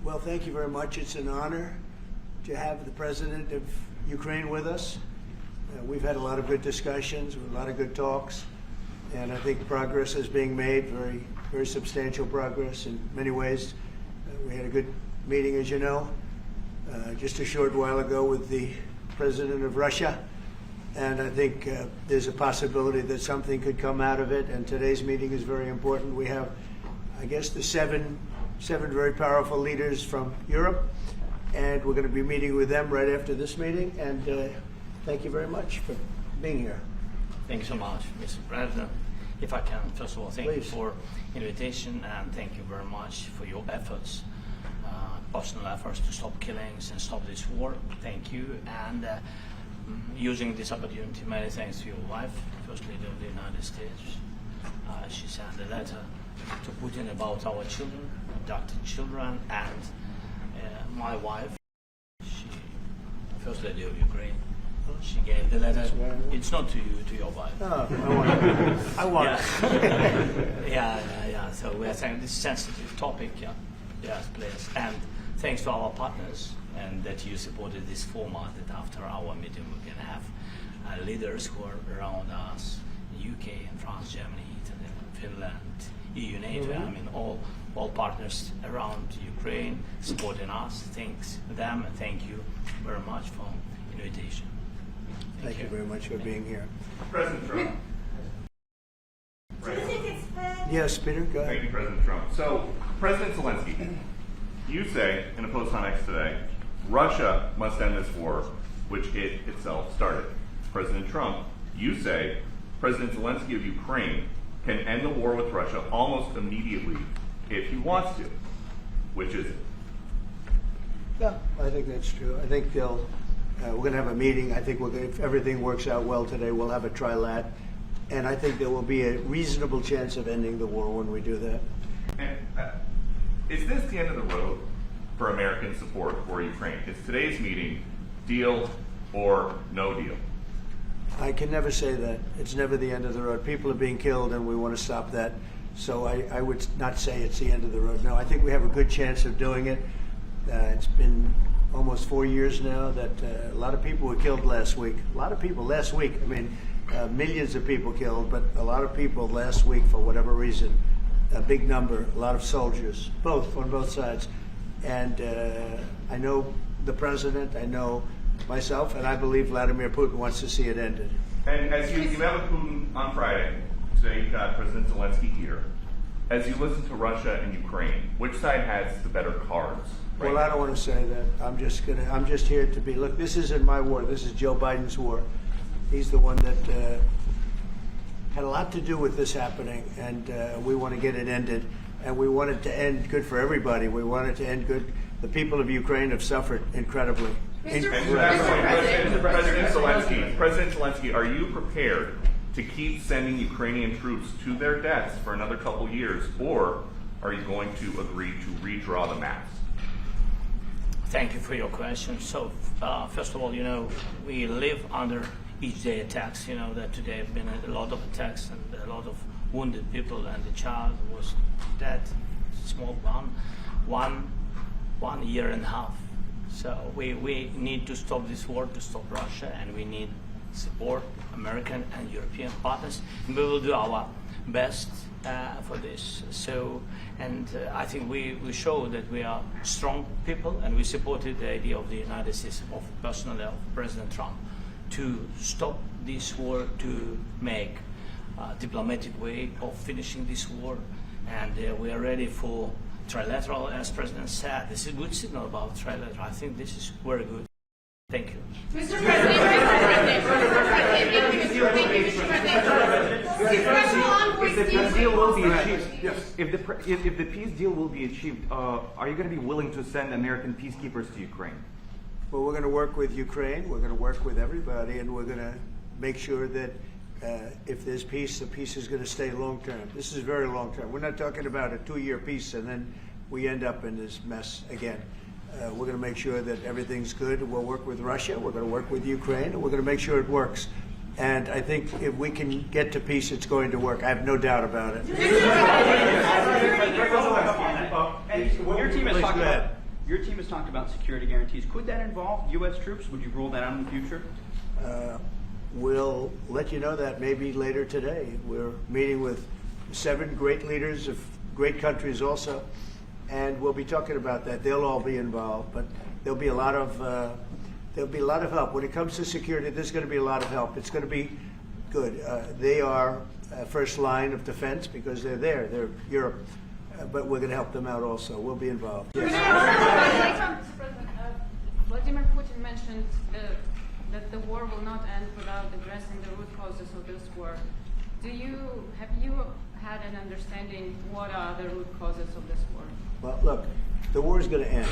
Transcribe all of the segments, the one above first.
Well, thank you very much. It's an honor to have the President of Ukraine with us. We've had a lot of good discussions, a lot of good talks, and I think progress is being made, very, very substantial progress in many ways. We had a good meeting, as you know, just a short while ago with the President of Russia, and I think there's a possibility that something could come out of it, and today's meeting is very important. We have, I guess, the seven very powerful leaders from Europe, and we're going to be meeting with them right after this meeting, and thank you very much for being here. Thank you so much, Mr. President. If I can, first of all, thank you for invitation, and thank you very much for your efforts, personal efforts to stop killings and stop this war. Thank you, and using this opportunity, many thanks to your wife, First Lady of the United States. She sent a letter to Putin about our children, adopted children, and my wife, First Lady of Ukraine. She gave the letter. It's not to you, to your wife. Oh, I want it. Yeah. So we're saying this sensitive topic, yes, please. And thanks to our partners, and that you supported this format, that after our meeting we can have leaders who are around us, UK and France, Germany, Italy, Finland, EU, NATO, I mean all partners around Ukraine supporting us. Thanks to them, and thank you very much for invitation. Thank you very much for being here. President Trump. Yes, Peter, go ahead. Thank you, President Trump. So, President Zelenskyy, you say in a post on X today, Russia must end this war, which it itself started. President Trump, you say President Zelenskyy of Ukraine can end the war with Russia almost immediately if he wants to. Which is it? Yeah, I think that's true. I think we're going to have a meeting. I think if everything works out well today, we'll have a trilat. And I think there will be a reasonable chance of ending the war when we do that. And is this the end of the road for American support for Ukraine? Is today's meeting deal or no deal? I can never say that. It's never the end of the road. People are being killed, and we want to stop that. So I would not say it's the end of the road. No, I think we have a good chance of doing it. It's been almost 4 years now that a lot of people were killed last week. A lot of people last week. I mean, millions of people killed, but a lot of people last week for whatever reason. A big number, a lot of soldiers, on both sides. And I know the president, I know myself, and I believe Vladimir Putin wants to see it ended. And as you met with Putin on Friday, today you've got President Zelenskyy here. As you listen to Russia and Ukraine, which side has the better cards? Well, I don't want to say that. I'm just here to be. Look, this isn't my war. This is Joe Biden's war. He's the one that had a lot to do with this happening, and we want to get it ended. And we want it to end good for everybody. We want it to end good. The people of Ukraine have suffered incredibly. President Zelenskyy, are you prepared to keep sending Ukrainian troops to their deaths for another couple years, or are you going to agree to redraw the maps? Thank you for your question. So, first of all, we live under each day attacks. That today have been a lot of attacks and a lot of wounded people, and the child was dead, small one year and a half. So we need to stop this war, to stop Russia, and we need support American and European partners, and we will do our best for this. So, and I think we show that we are strong people, and we supported the idea of the United States, of personally of President Trump, to stop this war, to make a diplomatic way of finishing this war, and we are ready for trilateral, as President said. This is a good signal about trilateral. I think this is very good. Thank you. Mr. President, if the peace deal will be achieved, are you going to be willing to send American peacekeepers to Ukraine? Well, we're going to work with Ukraine. We're going to work with everybody, and we're going to make sure that if there's peace, the peace is going to stay long term. This is very long term. We're not talking about a 2-year peace and then we end up in this mess again. We're going to make sure that everything's good. We'll work with Russia. We're going to work with Ukraine, and we're going to make sure it works. And I think if we can get to peace, it's going to work. I have no doubt about it. When your team is talking about Your team has talked about security guarantees. Could that involve U.S. troops? Would you rule that out in the future? We'll let you know that maybe later today. We're meeting with 7 great leaders of great countries also, and we'll be talking about that. They'll all be involved, but there'll be a lot of help when it comes to security. There's going to be a lot of help. It's going to be good. They are first line of defense because they're there. They're Europe, but we're going to help them out also. We'll be involved. Yes. Mr. President, Vladimir Putin mentioned that the war will not end without addressing the root causes of this war. Have you had an understanding what are the root causes of this war? Well, look, the war is going to end.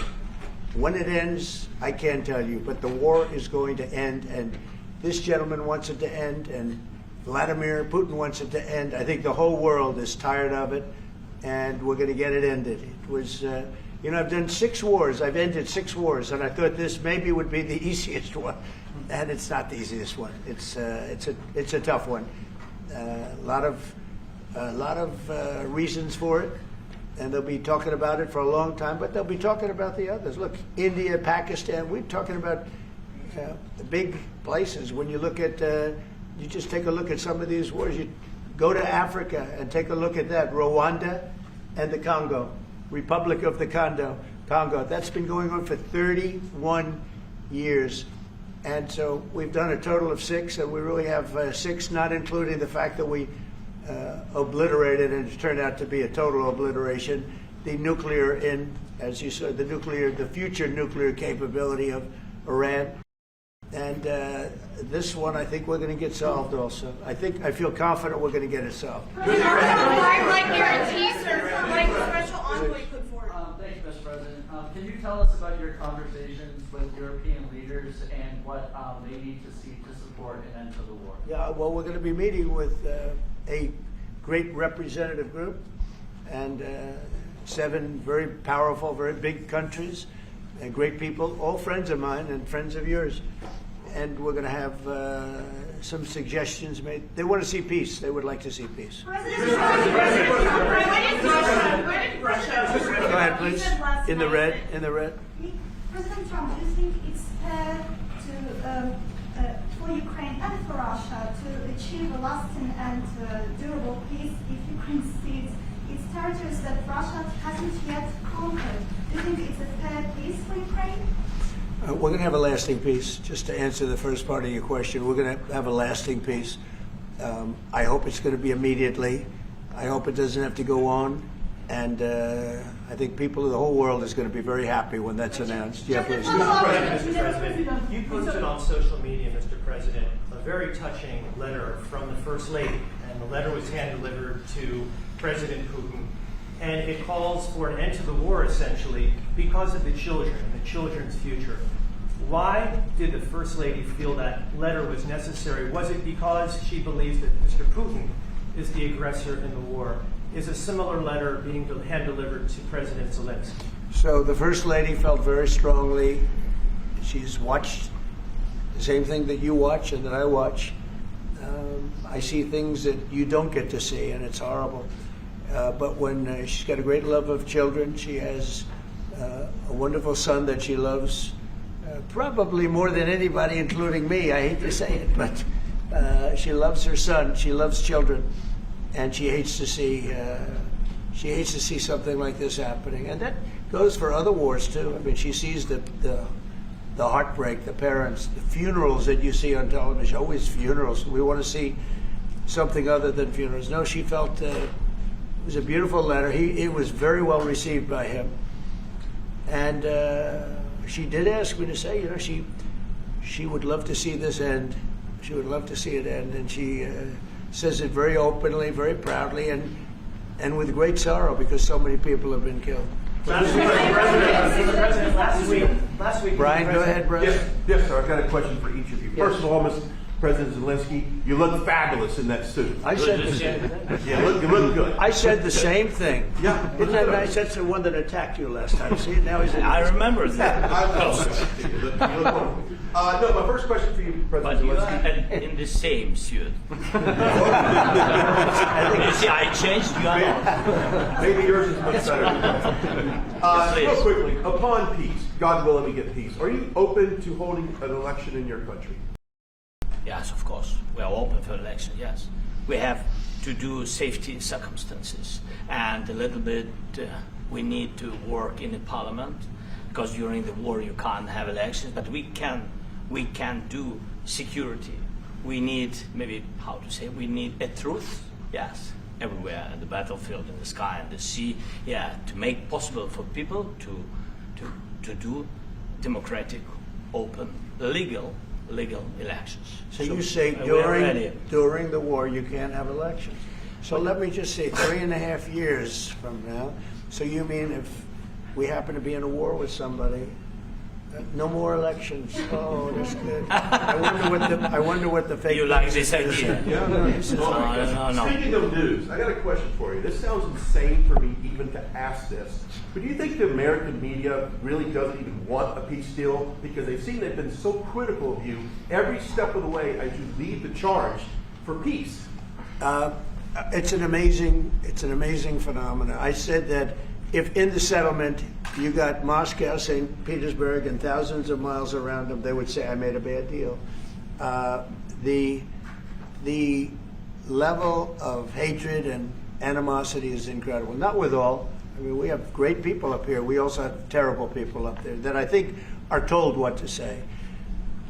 When it ends, I can't tell you, but the war is going to end, and this gentleman wants it to end, and Vladimir Putin wants it to end. I think the whole world is tired of it, and we're going to get it ended. It was, I've done 6 wars. I've ended 6 wars, and I thought this maybe would be the easiest one, and it's not the easiest one. It's a tough one. A lot of reasons for it, and they'll be talking about it for a long time, but they'll be talking about the others. Look, India, Pakistan, we're talking about the big places. When you look at, you just take a look at some of these wars. You go to Africa and take a look at that. Rwanda and the Congo, Republic of the Congo. That's been going on for 31 years. And so we've done a total of 6, and we really have 6, not including the fact that we obliterated, and it turned out to be a total obliteration, the nuclear, as you said, the future nuclear capability of Iran. And this one, I think we're going to get solved also. I feel confident we're going to get it solved. Like guarantees or like the special envoy put forward. Thank you, Mr. President. Can you tell us about your conversations with European leaders and what they need to see to support an end to the war? Yeah, well, we're going to be meeting with a great representative group and 7 very powerful, very big countries and great people, all friends of mine and friends of yours. And we're going to have some suggestions made. They want to see peace. They would like to see peace. Where did Russia? Go ahead, please. In the red. President Trump, do you think it's fair for Ukraine and for Russia to achieve a lasting and durable peace if Ukraine cedes its territories that Russia hasn't yet conquered? Do you think it's a fair peace for Ukraine? We're going to have a lasting peace. Just to answer the first part of your question, we're going to have a lasting peace. I hope it's going to be immediately. I hope it doesn't have to go on. And I think people of the whole world is going to be very happy when that's announced. Yeah, please. Mr. President, you posted on social media, Mr. President, a very touching letter from the First Lady, and the letter was hand-delivered to President Putin, and it calls for an end to the war, essentially, because of the children and the children's future. Why did the First Lady feel that letter was necessary? Was it because she believes that Mr. Putin is the aggressor in the war? Is a similar letter being hand-delivered to President Zelenskyy? So the First Lady felt very strongly. She's watched the same thing that you watch and that I watch. I see things that you don't get to see, and it's horrible. But when she's got a great love of children, she has a wonderful son that she loves, probably more than anybody, including me. I hate to say it, but she loves her son. She loves children. And she hates to see something like this happening, and that goes for other wars too. I mean, she sees the heartbreak, the parents, the funerals that you see on television. Always funerals. We want to see something other than funerals. No, she felt it was a beautiful letter. It was very well received by him, and she did ask me to say, she would love to see this end. She would love to see it end, and she says it very openly, very proudly, and with great sorrow because so many people have been killed. Mr. President, last week, Brian, go ahead, brother. Yes, sir. I've got a question for each of you. Yes. First of all, President Zelensky. You look fabulous in that suit. I said the same thing. Yeah, you look good. I said the same thing. Yeah. Isn't that nice? That's the one that attacked you last time. See, now he's in. I remember that. I love that. You look wonderful. No, my first question for you, But President you Zelensky. are in the same suit. You see, I changed. You are not. Maybe yours is much better. please. Real quickly, upon peace, God willing we get peace, are you open to holding an election in your country? Yes, of course. We are open for election, yes. We have to do safety circumstances. And a little bit, we need to work in the parliament, because during the war you can't have elections, but we can do security. We need, maybe, how to say, we need a truth, yes, everywhere, in the battlefield, in the sky, in the sea, yeah, to make possible for people to do democratic, open, legal elections. So you say we are ready. during the war you can't have elections. So let me just say 3.5 years from now. So you mean if we happen to be in a war with somebody, no more elections? Oh, that's good. I wonder what the fake. You like news this is. idea? Yeah, no, this is No. Speaking of news, I got a question for you. This sounds insane for me even to ask this, but do you think the American media really doesn't even want a peace deal because they've been so critical of you every step of the way as you lead the charge for peace? It's an amazing phenomenon. I said that if in the settlement you got Moscow, St. Petersburg, and thousands of miles around them, they would say, I made a bad deal. The level of hatred and animosity is incredible. Not with all. I mean, we have great people up here. We also have terrible people up there that I think are told what to say.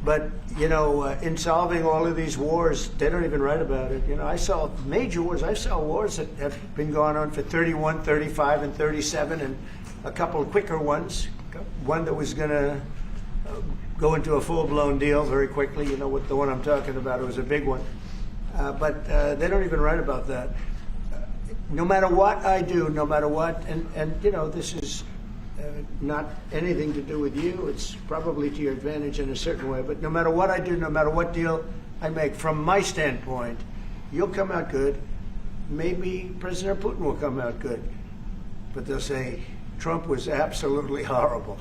But, in solving all of these wars, they don't even write about it. I saw major wars. I saw wars that have been going on for 31, 35, and 37, and a couple of quicker ones. One that was going to go into a full-blown deal very quickly. The one I'm talking about, it was a big one. But they don't even write about that. No matter what I do, no matter what, and this is not anything to do with you. It's probably to your advantage in a certain way. But no matter what I do, no matter what deal I make, from my standpoint, you'll come out good. Maybe President Putin will come out good. But they'll say, Trump was absolutely horrible.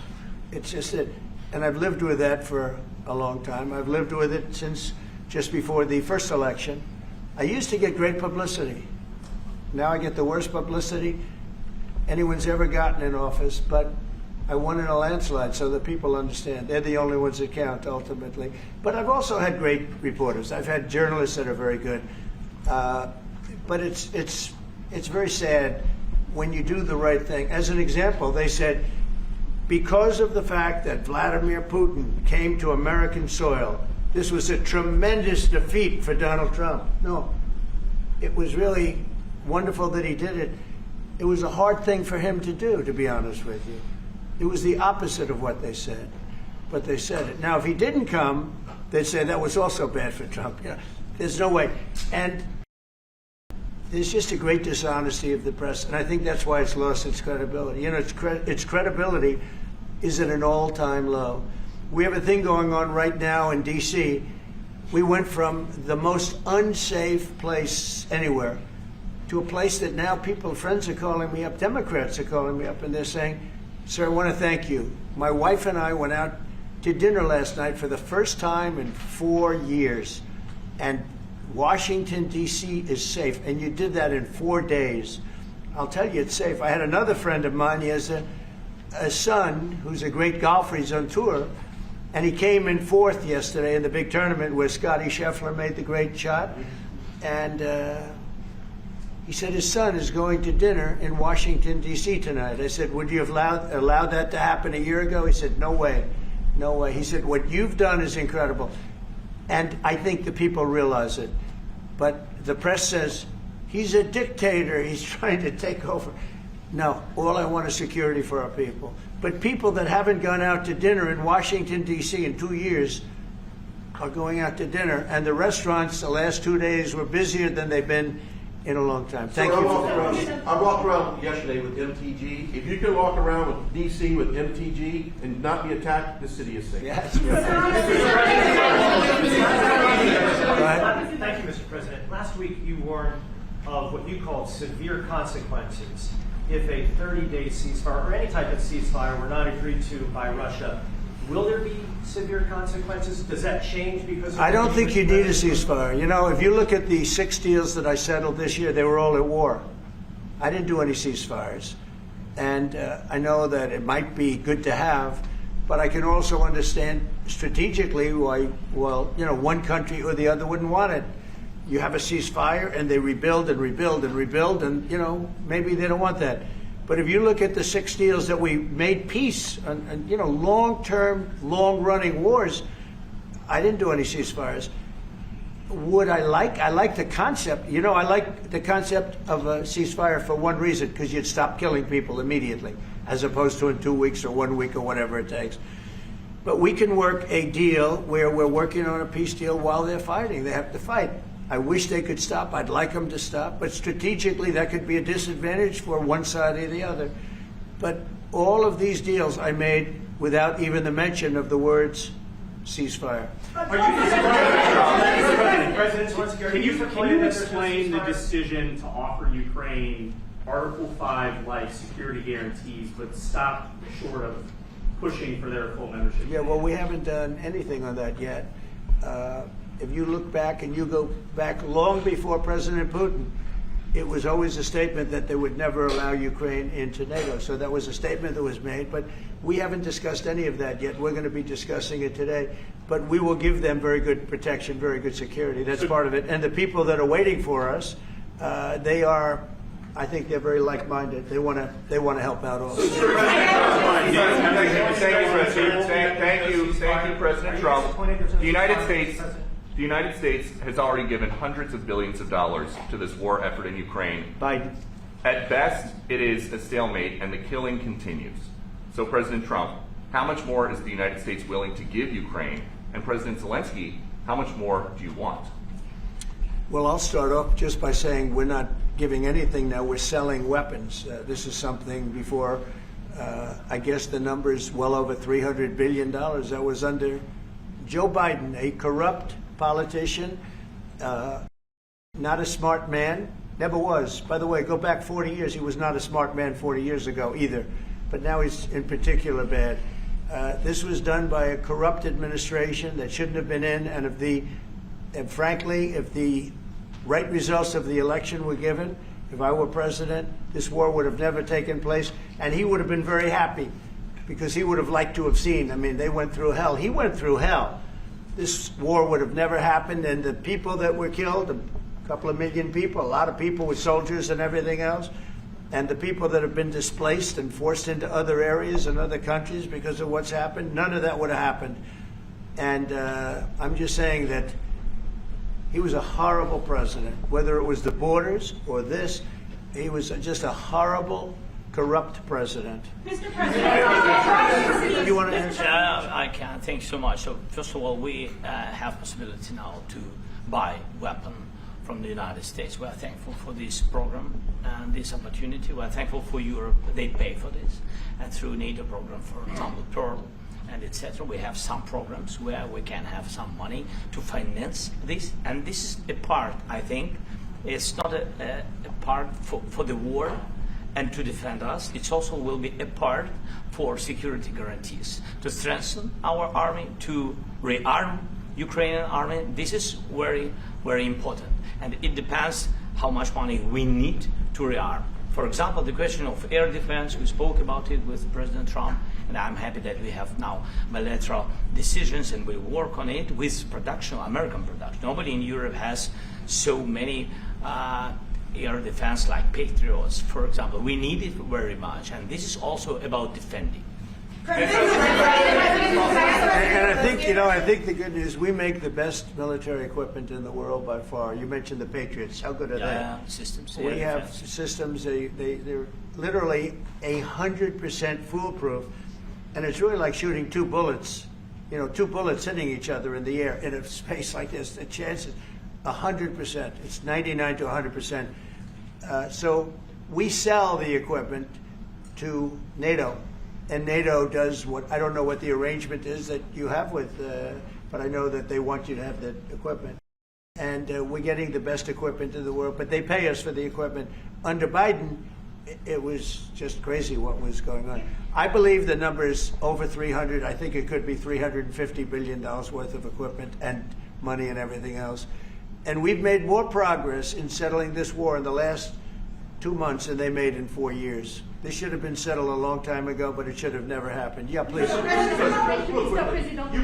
It's just that, and I've lived with that for a long time. I've lived with it since just before the first election. I used to get great publicity. Now I get the worst publicity anyone's ever gotten in office, but I won in a landslide, so that people understand. They're the only ones that count, ultimately. But I've also had great reporters. I've had journalists that are very good. But it's very sad when you do the right thing. As an example, they said, because of the fact that Vladimir Putin came to American soil, this was a tremendous defeat for Donald Trump. No, it was really wonderful that he did it. It was a hard thing for him to do, to be honest with you. It was the opposite of what they said, but they said it. Now, if he didn't come, they'd say that was also bad for Trump. There's no way. And there's just a great dishonesty of the press, and I think that's why it's lost its credibility. Its credibility is at an all-time low. We have a thing going on right now in D.C. We went from the most unsafe place anywhere to a place that now friends are calling me up, Democrats are calling me up, and they're saying, sir, I want to thank you. My wife and I went out to dinner last night for the first time in 4 years, and Washington, D.C. is safe, and you did that in 4 days. I'll tell you, it's safe. I had another friend of mine, he has a son who's a great golfer, he's on tour, and he came in 4th yesterday in the big tournament where Scotty Scheffler made the great shot, and he said his son is going to dinner in Washington, D.C. tonight. I said, would you have allowed that to happen a year ago? He said, no way, no way. He said, what you've done is incredible. And I think the people realize it. But the press says, he's a dictator, he's trying to take over. No, all I want is security for our people. But people that haven't gone out to dinner in Washington, D.C. in 2 years are going out to dinner. And the restaurants the last 2 days were busier than they've been in a long time. Thank So you for that. I walked around yesterday with MTG. If you can walk around with DC with MTG and not be attacked, this city is safe. Yes. Thank you, Mr. President. Last week you warned of what you called severe consequences if a 30-day ceasefire or any type of ceasefire were not agreed to by Russia. Will there be severe consequences? Does that change because of I don't what think you Mr. need a President? ceasefire. You know, if you look at the 6 deals that I settled this year, they were all at war. I didn't do any ceasefires. And I know that it might be good to have, but I can also understand strategically why, well, you know, one country or the other wouldn't want it. You have a ceasefire and they rebuild and rebuild and rebuild, and, you know, maybe they don't want that. But if you look at the 6 deals that we made peace and you know, long-term, long-running wars, I didn't do any ceasefires. Would I like the concept. You know, I like the concept of a ceasefire for one reason, because you'd stop killing people immediately, as opposed to in 2 weeks or 1 week or whatever it takes. But we can work a deal where we're working on a peace deal while they're fighting. They have to fight. I wish they could stop. I'd like them to stop. But strategically, that could be a disadvantage for one side or the other. But all of these deals I made without even the mention of the words ceasefire. Can you explain the decision to offer Ukraine Article 5-like security guarantees, but stop short of pushing for their full membership? Yeah, well, we haven't done anything on that yet. If you look back and you go back long before President Putin, it was always a statement that they would never allow Ukraine into NATO. So that was a statement that was made, but we haven't discussed any of that yet. We're going to be discussing it today, but we will give them very good protection, very good security. That's part of it. And the people that are waiting for us, they are, I think they're very like-minded. They want to help out also. Thank you, President Trump. The United States has already given hundreds of billions of dollars to this war effort in Ukraine. Biden. At best, it is a stalemate, and the killing continues. So, President Trump, how much more is the United States willing to give Ukraine? And President Zelensky, how much more do you want? Well, I'll start off just by saying we're not giving anything now. We're selling weapons. This is something before, I guess the number is well over $300 billion. That was under Joe Biden, a corrupt politician, not a smart man, never was. By the way, go back 40 years, he was not a smart man 40 years ago either, but now he's in particular bad. This was done by a corrupt administration that shouldn't have been in, and frankly, if the right results of the election were given, if I were president, this war would have never taken place, and he would have been very happy, because he would have liked to have seen, I mean, they went through hell. He went through hell. This war would have never happened, and the people that were killed, a couple of million people, a lot of people with soldiers and everything else, and the people that have been displaced and forced into other areas and other countries because of what's happened, none of that would have happened. And I'm just saying that he was a horrible president, whether it was the borders or this. He was just a horrible, corrupt president. Mr. President, You want to answer? I can. Thank you so much. So first of all, we have possibility now to buy weapon from the United States. We are thankful for this program and this opportunity. We are thankful for Europe. They pay for this. And through NATO program, for example, Pearl and etc., we have some programs where we can have some money to finance this. And this is a part, I think, it's not a part for the war and to defend us. It also will be a part for security guarantees, to strengthen our army, to rearm Ukrainian army. This is very, very important. And it depends how much money we need to rearm. For example, the question of air defense, we spoke about it with President Trump, and I'm happy that we have now bilateral decisions and we work on it with production, American production. Nobody in Europe has so many air defense like Patriots, for example. We need it very much, and this is also about defending. And I think, I think the good news, we make the best military equipment in the world by far. You mentioned the Patriots. How good are they? Systems. We have systems, they're literally 100% foolproof. And it's really like shooting two bullets, two bullets hitting each other in the air in a space like this. The chance is 100%. It's 99 to 100%. So we sell the equipment to NATO, and NATO does what, I don't know what the arrangement is that you have with, but I know that they want you to have the equipment. And we're getting the best equipment in the world, but they pay us for the equipment. Under Biden, it was just crazy what was going on. I believe the number is over 300. I think it could be $350 billion worth of equipment and money and everything else. And we've made more progress in settling this war in the last 2 months than they made in 4 years. This should have been settled a long time ago, but it should have never happened. Yeah, please. You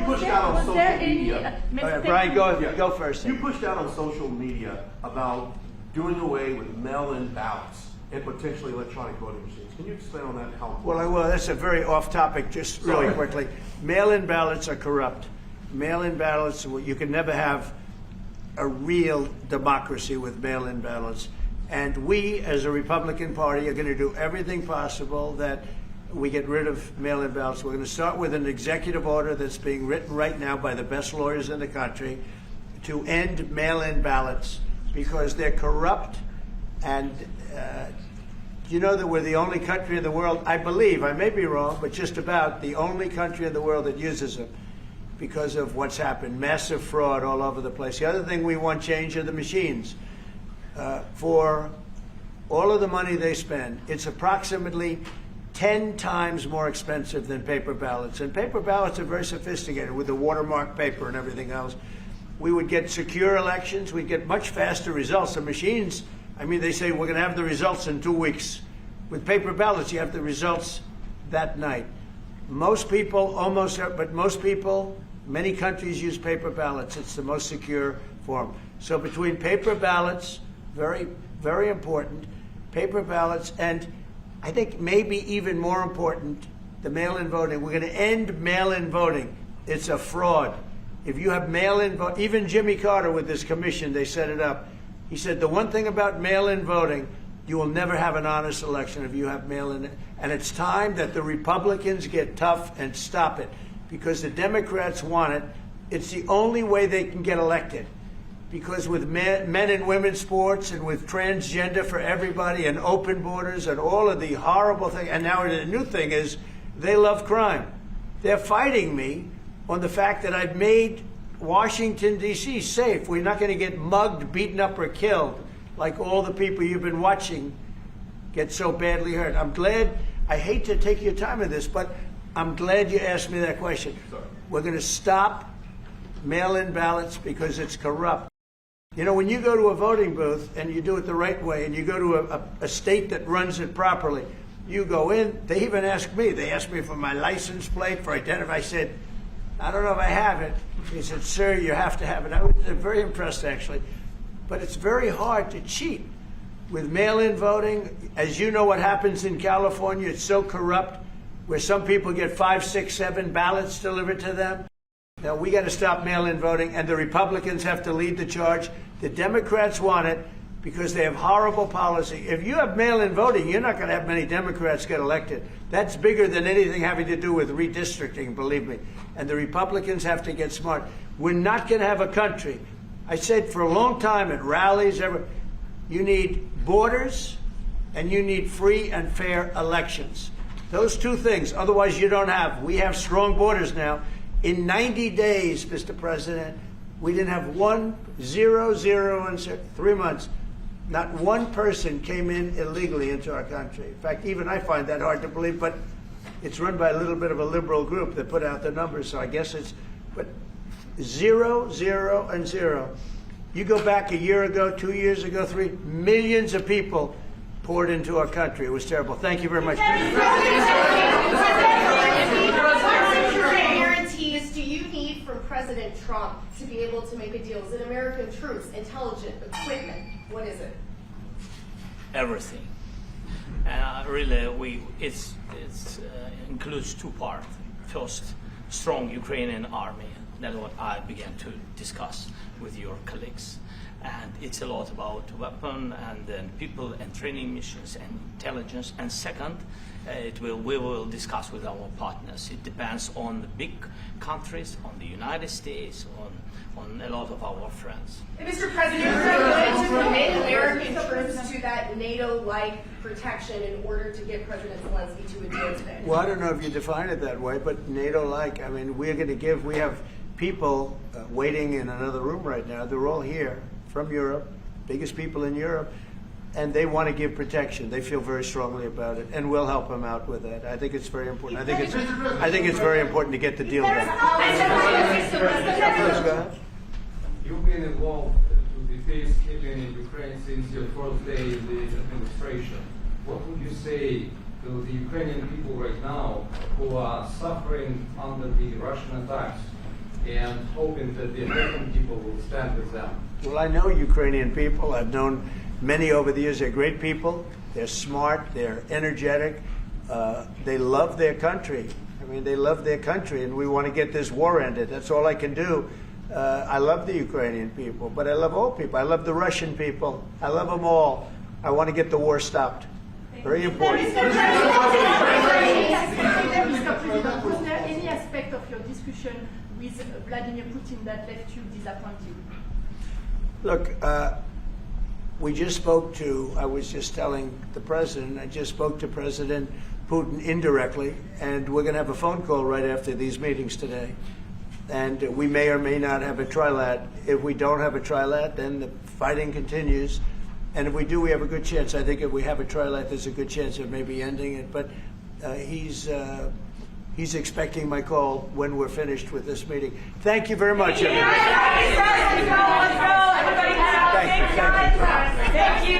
pushed out on social media. All right, Brian, go first. You pushed out on social media about doing away with mail-in ballots and potentially electronic voting machines. Can you explain on that? How? Well, that's a very off-topic. Just really quickly, mail-in ballots are corrupt. Mail-in ballots, you can never have a real democracy with mail-in ballots. And we, as a Republican Party, are going to do everything possible that we get rid of mail-in ballots. We're going to start with an executive order that's being written right now by the best lawyers in the country to end mail-in ballots because they're corrupt. And you know that we're the only country in the world, I believe, I may be wrong, but just about the only country in the world that uses them because of what's happened. Massive fraud all over the place. The other thing we want change are the machines. For all of the money they spend, it's approximately 10 times more expensive than paper ballots. And paper ballots are very sophisticated with the watermark paper and everything else. We would get secure elections. We'd get much faster results. The machines, I mean, they say we're going to have the results in 2 weeks. With paper ballots, you have the results that night. Most people, but most people, many countries use paper ballots. It's the most secure form. So between paper ballots, very, very important, paper ballots, and I think maybe even more important, the mail-in voting. We're going to end mail-in voting. It's a fraud. If you have mail-in vote, even Jimmy Carter with this commission, they set it up. He said the one thing about mail-in voting, you will never have an honest election if you have mail-in. And it's time that the Republicans get tough and stop it because the Democrats want it. It's the only way they can get elected. Because with men and women's sports and with transgender for everybody and open borders and all of the horrible things, and now the new thing is they love crime. They're fighting me on the fact that I've made Washington, D.C. safe. We're not going to get mugged, beaten up, or killed like all the people you've been watching get so badly hurt. I'm glad, I hate to take your time on this, but I'm glad you asked me that question. We're going to stop mail-in ballots because it's corrupt. You know, when you go to a voting booth and you do it the right way and you go to a state that runs it properly, you go in, they even ask me, they asked me for my license plate, for identity. I said, I don't know if I have it. He said, sir, you have to have it. I was very impressed, actually. But it's very hard to cheat with mail-in voting. As you know what happens in California, it's so corrupt, where some people get 5, 6, 7 ballots delivered to them. Now, we got to stop mail-in voting, and the Republicans have to lead the charge. The Democrats want it because they have horrible policy. If you have mail-in voting, you're not going to have many Democrats get elected. That's bigger than anything having to do with redistricting, believe me. And the Republicans have to get smart. We're not going to have a country. I said for a long time at rallies, you need borders and you need free and fair elections. Those two things, otherwise you don't have. We have strong borders now. In 90 days, Mr. President, we didn't have 0 in 3 months. Not one person came in illegally into our country. In fact, even I find that hard to believe, but it's run by a little bit of a liberal group that put out the numbers, so I guess it's, but 0, 0, and 0. You go back a year ago, 2 years ago, 3, millions of people poured into our country. It was terrible. Thank you very much. What guarantees do you need from President Trump to be able to make a deal? Is it American troops, intelligence, equipment? What is it? Everything. And really, it includes 2 parts. First, strong Ukrainian army. That's what I began to discuss with your colleagues. And it's a lot about weapon and then people and training missions and intelligence. And second, we will discuss with our partners. It depends on the big countries, on the United States, on a lot of our friends. Mr. President, is it good to commit American troops to that NATO-like protection in order to get President Zelensky to a deal today? Well, I don't know if you define it that way, but NATO-like, I mean, we have people waiting in another room right now. They're all here from Europe, biggest people in Europe, and they want to give protection. They feel very strongly about it, and we'll help them out with that. I think it's very important. I think it's very important to get the deal done. You've been involved with the peacekeeping in Ukraine since your first day in the administration. What would you say to the Ukrainian people right now who are suffering under the Russian attacks and hoping that the American people will stand with them? Well, I know Ukrainian people. I've known many over the years. They're great people. They're smart. They're energetic. They love their country. I mean, they love their country, and we want to get this war ended. That's all I can do. I love the Ukrainian people, but I love all people. I love the Russian people. I love them all. I want to get the war stopped. Very important. Mr. President, was there any aspect of your discussion with Vladimir Putin that left you disappointed? Look, we just spoke to, I was just telling the president, I just spoke to President Putin indirectly, and we're going to have a phone call right after these meetings today. And we may or may not have a trilat. If we don't have a trilat, then the fighting continues. And if we do, we have a good chance. I think if we have a trilat, there's a good chance of maybe ending it. But he's expecting my call when we're finished with this meeting. Thank you very much, everybody. Thank you.